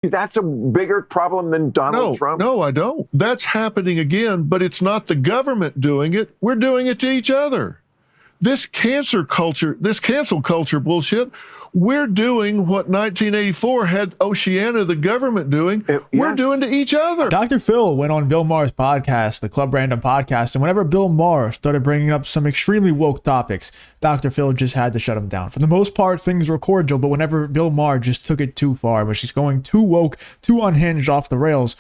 That's a bigger problem than Donald Trump. No, I don't. That's happening again, but it's not the government doing it. We're doing it to each other. This cancel culture bullshit, we're doing what 1984 had Oceania, the government, doing. We're doing to each other. Dr. Phil went on Bill Maher's podcast, the Club Random podcast, and whenever Bill Maher started bringing up some extremely woke topics, Dr. Phil just had to shut him down. For the most part, things were cordial, but whenever Bill Maher just took it too far, when she's going too woke, too unhinged off the rails,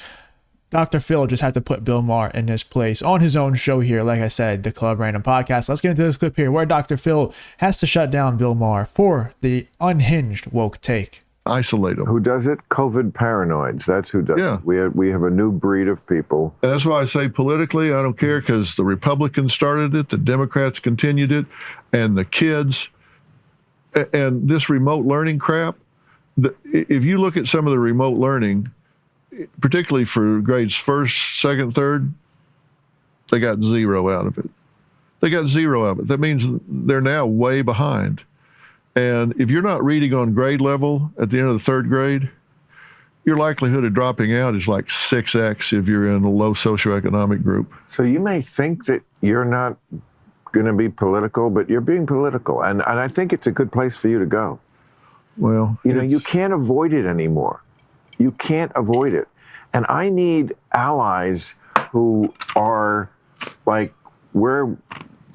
Dr. Phil just had to put Bill Maher in his place on his own show here. Like I said, the Club Random Podcast. Let's get into this clip here where Dr. Phil has to shut down Bill Maher for the unhinged woke take. Isolate them. Who does it? COVID paranoids. That's who does it. We have a new breed of people. And that's why I say politically, I don't care, because the Republicans started it, the Democrats continued it, and the kids, and this remote learning crap. If you look at some of the remote learning, particularly for grades 1st, 2nd, 3rd, they got 0 out of it. They got 0 out of it. That means they're now way behind. And if you're not reading on grade level at the end of the 3rd grade, your likelihood of dropping out is like 6x if you're in a low socioeconomic group. So you may think that you're not going to be political, but you're being political. And I think it's a good place for you to go. Well, you know, you can't avoid it anymore. You can't avoid it. And I need allies who are like where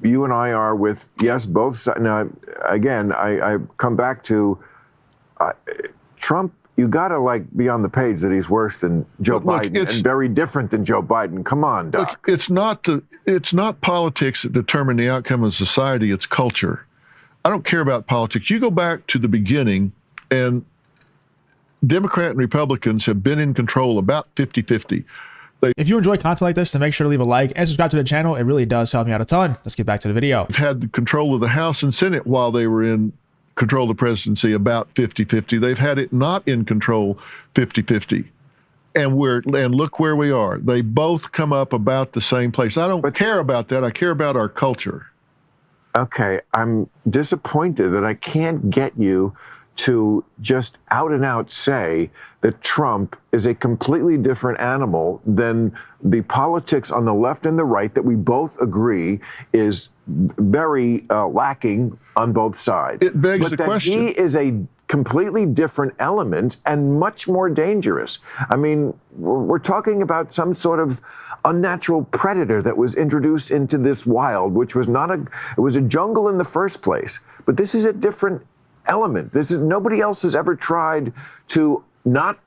you and I are with, yes, both sides. Now, again, I come back to Trump. You got to like be on the page that he's worse than Joe Biden and very different than Joe Biden. Come on, Doc. Look, it's not politics that determine the outcome of society. It's culture. I don't care about politics. You go back to the beginning, and Democrat and Republicans have been in control about 50-50. If you enjoy content like this, then make sure to leave a like and subscribe to the channel. It really does help me out a ton. Let's get back to the video. They've had the control of the House and Senate while they were in control of the presidency about 50-50. They've had it not in control 50-50. And look where we are. They both come up about the same place. I don't care about that. I care about our culture. Okay, I'm disappointed that I can't get you to just out and out say that Trump is a completely different animal than the politics on the left and the right that we both agree is very lacking on both sides. It begs the question. He is a completely different element and much more dangerous. I mean, we're talking about some sort of unnatural predator that was introduced into this wild, which was it was a jungle in the first place. But this is a different element. Nobody else has ever tried to not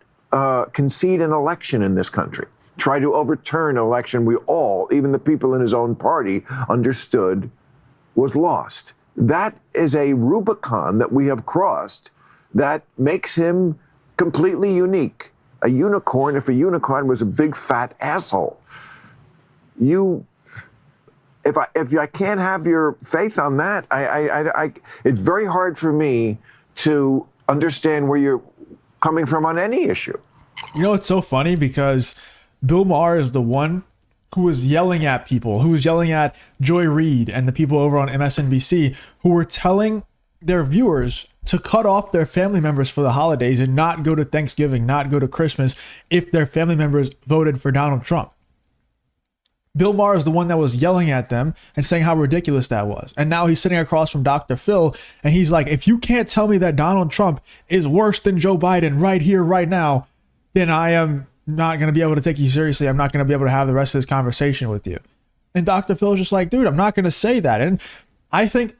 concede an election in this country, try to overturn an election we all, even the people in his own party, understood was lost. That is a Rubicon that we have crossed that makes him completely unique. A unicorn, if a unicorn was a big fat asshole. If I can't have your faith on that, it's very hard for me to understand where you're coming from on any issue. You know, it's so funny because Bill Maher is the one who was yelling at people, who was yelling at Joy Reid and the people over on MSNBC who were telling their viewers to cut off their family members for the holidays and not go to Thanksgiving, not go to Christmas if their family members voted for Donald Trump. Bill Maher is the one that was yelling at them and saying how ridiculous that was. And now he's sitting across from Dr. Phil and he's like, if you can't tell me that Donald Trump is worse than Joe Biden right here, right now, then I am not going to be able to take you seriously. I'm not going to be able to have the rest of this conversation with you. And Dr. Phil is just like, dude, I'm not going to say that. And I think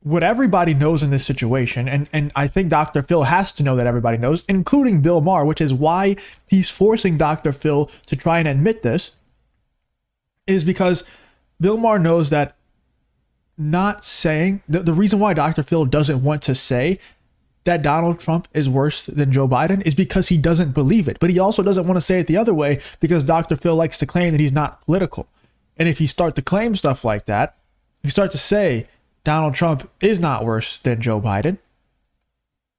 what everybody knows in this situation, and I think Dr. Phil has to know that everybody knows, including Bill Maher, which is why he's forcing Dr. Phil to try and admit this, is because Bill Maher knows that not saying, the reason why Dr. Phil doesn't want to say that Donald Trump is worse than Joe Biden is because he doesn't believe it. But he also doesn't want to say it the other way because Dr. Phil likes to claim that he's not political. And if you start to claim stuff like that, if you start to say Donald Trump is not worse than Joe Biden,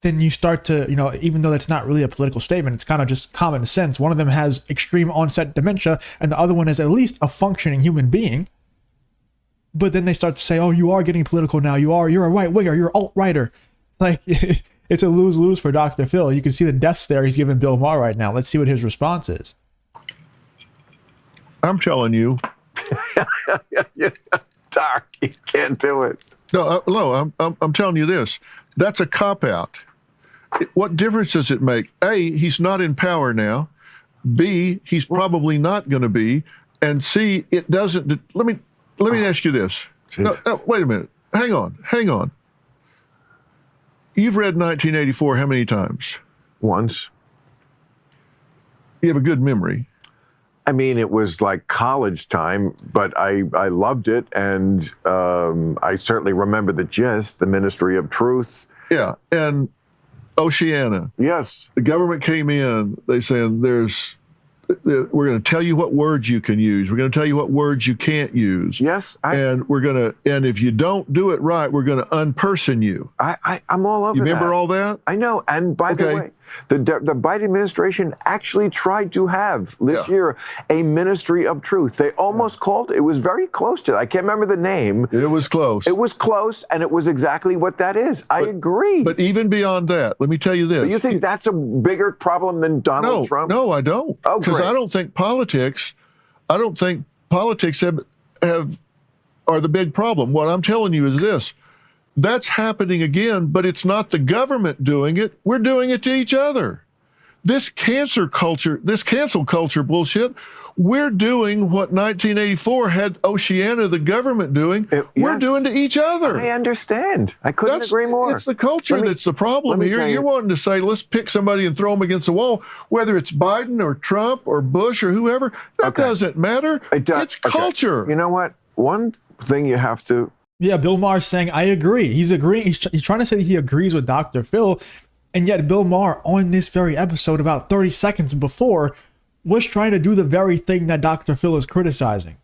then you start to, you know, even though that's not really a political statement, it's kind of just common sense. One of them has extreme onset dementia and the other one is at least a functioning human being. But then they start to say, oh, you are getting political now. You're a right winger. You're alt-righter. Like, It's a lose-lose for Dr. Phil. You can see the death stare he's giving Bill Maher right now. Let's see what his response is. I'm telling you. Doc, you can't do it. No, I'm telling you this. That's a cop-out. What difference does it make? A, he's not in power now. B, he's probably not going to be. And C, it doesn't. Let me ask you this. No, wait a minute. Hang on. You've read 1984 how many times? Once. You have a good memory. I mean, it was like college time, but I loved it, and I certainly remember the gist, the Ministry of Truth. Yeah, and Oceana. Yes. The government came in. They said, we're going to tell you what words you can use. We're going to tell you what words you can't use. Yes. And if you don't do it right, we're going to unperson you. I'm all over that. You remember all that? I know. And by the way, the Biden administration actually tried to have this year a Ministry of Truth. They almost called it. It was very close to that. I can't remember the name. It was close. It was close, and it was exactly what that is. I agree. But even beyond that, let me tell you this. But you think that's a bigger problem than Donald Trump? No, I don't. Oh, because great. I don't think politics are the big problem. What I'm telling you is this. That's happening again, but it's not the government doing it. We're doing it to each other. This cancel culture bullshit, we're doing what 1984 had Oceana, the government, doing. We're doing to each other. I understand. I couldn't agree more. It's the culture that's the problem here. You're wanting to say, let's pick somebody and throw them against the wall, whether it's Biden or Trump or Bush or whoever. That doesn't matter. It's culture. You know what? One thing you have to... Yeah, Bill Maher's saying, I agree. He's agreeing. He's trying to say that he agrees with Dr. Phil. And yet Bill Maher, on this very episode, about 30 seconds before, was trying to do the very thing that Dr. Phil is criticizing.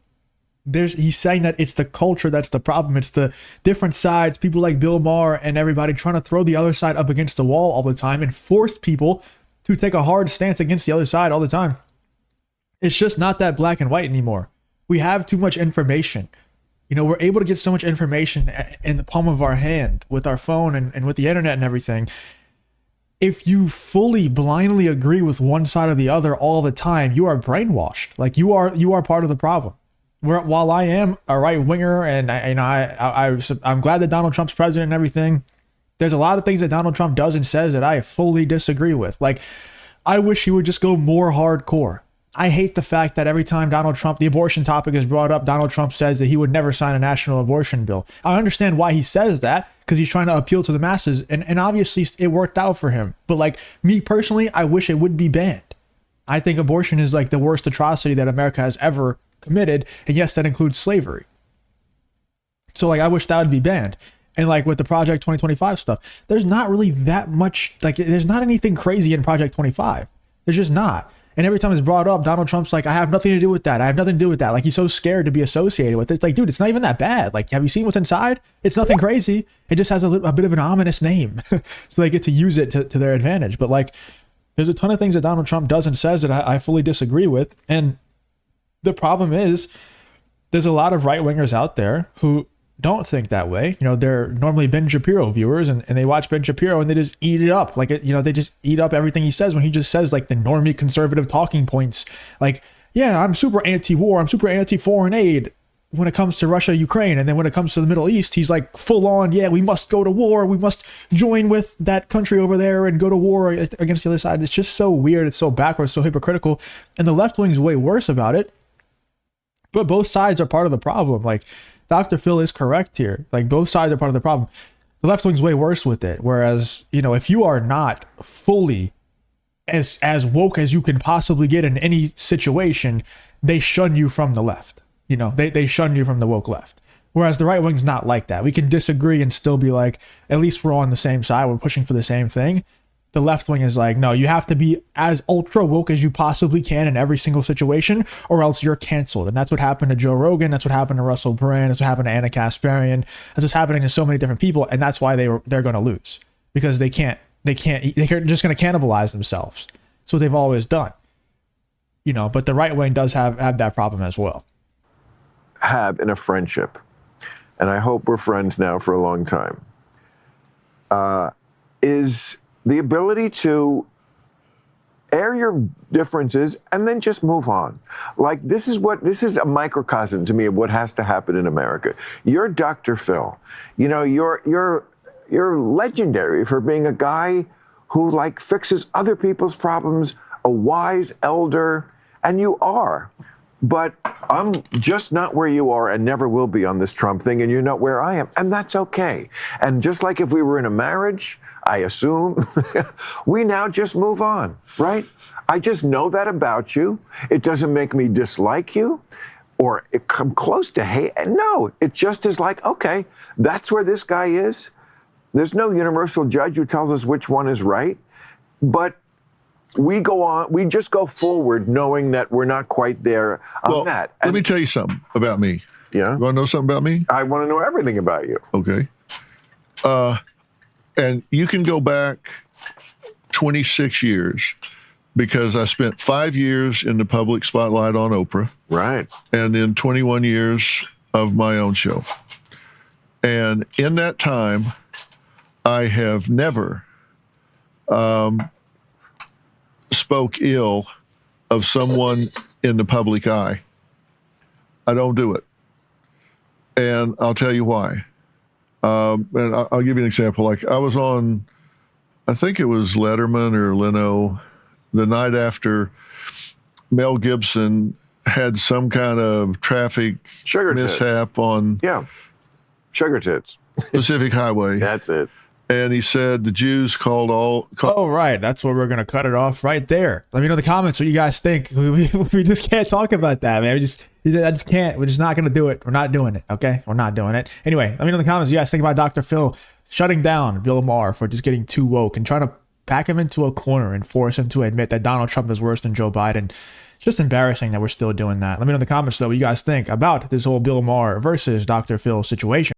He's saying that it's the culture that's the problem. It's the different sides, people like Bill Maher and everybody trying to throw the other side up against the wall all the time and force people to take a hard stance against the other side all the time. It's just not that black and white anymore. We have too much information. We're able to get so much information in the palm of our hand with our phone and with the internet and everything. If you fully blindly agree with one side or the other all the time, you are brainwashed. Like you are part of the problem. While I am a right winger and I'm glad that Donald Trump's president and everything, there's a lot of things that Donald Trump does and says that I fully disagree with. Like, I wish he would just go more hardcore. I hate the fact that every time Donald Trump, the abortion topic is brought up, Donald Trump says that he would never sign a national abortion bill. I understand why he says that, because he's trying to appeal to the masses, and obviously it worked out for him. But like me personally, I wish it would be banned. I think abortion is like the worst atrocity that America has ever committed, and yes, that includes slavery. So like I wish that would be banned. And like with the Project 2025 stuff, there's not really that much, like there's not anything crazy in Project 25. There's just not. And every time it's brought up, Donald Trump's like, I have nothing to do with that. I have nothing to do with that. Like, he's so scared to be associated with it. It's like, dude, it's not even that bad. Like, have you seen what's inside? It's nothing crazy. It just has a bit of an ominous name. So they get to use it to their advantage. But like, there's a ton of things that Donald Trump does and says that I fully disagree with. And the problem is, there's a lot of right-wingers out there who don't think that way. They're normally Ben Shapiro viewers and they watch Ben Shapiro and they just eat it up. Like, they just eat up everything he says when he just says like the normie conservative talking points. Like, yeah, I'm super anti-war. I'm super anti-foreign aid when it comes to Russia, Ukraine. And then when it comes to the Middle East, he's like full on, yeah, we must go to war. We must join with that country over there and go to war against the other side. It's just so weird. It's so backwards, so hypocritical. And the left wing's way worse about it. But both sides are part of the problem. Like, Dr. Phil is correct here. Like, both sides are part of the problem. The left wing's way worse with it. Whereas, if you are not fully as woke as you can possibly get in any situation, they shun you from the left. They shun you from the woke left. Whereas the right wing's not like that. We can disagree and still be like, at least we're on the same side. We're pushing for the same thing. The left wing is like, no, you have to be as ultra woke as you possibly can in every single situation, or else you're canceled. And that's what happened to Joe Rogan. That's what happened to Russell Brand. That's what happened to Anna Kasparian. That's what's happening to so many different people. And that's why they're going to lose, because they're just going to cannibalize themselves. That's what they've always done. But the right wing does have that problem as well. Have in a friendship, and I hope we're friends now for a long time. is the ability to air your differences and then just move on. Like this is a microcosm to me of what has to happen in America. You're Dr. Phil. You know, you're legendary for being a guy who like fixes other people's problems, a wise elder, and you are. But I'm just not where you are and never will be on this Trump thing, and you're not where I am, and that's okay. And just like if we were in a marriage, I assume, we now just move on, right? I just know that about you. It doesn't make me dislike you or it come close to hate. No, it just is like, okay, that's where this guy is. There's no universal judge who tells us which one is right, but we go on, we just go forward knowing that we're not quite there on that. Let me tell you something about me. Yeah? You want to know something about me? I want to know everything about you. Okay. And you can go back 26 years because I spent 5 years in the public spotlight on Oprah. Right. And then 21 years of my own show. And in that time, I have never spoke ill of someone in the public eye. I don't do it. And I'll tell you why. And I'll give you an example. Like I was on, I think it was Letterman or Leno, the night after Mel Gibson had some kind of traffic mishap on Sugar Tits. Pacific Highway. That's it. And he said the Jews called all. Oh, right. That's where we're going to cut it off right there. Let me know in the comments what you guys think. We just can't talk about that, man. I just can't. We're just not going to do it. We're not doing it. Okay? We're not doing it. Anyway, let me know in the comments what you guys think about Dr. Phil shutting down Bill Maher for just getting too woke and trying to pack him into a corner and force him to admit that Donald Trump is worse than Joe Biden. It's just embarrassing that we're still doing that. Let me know in the comments, though, what you guys think about this whole Bill Maher versus Dr. Phil situation.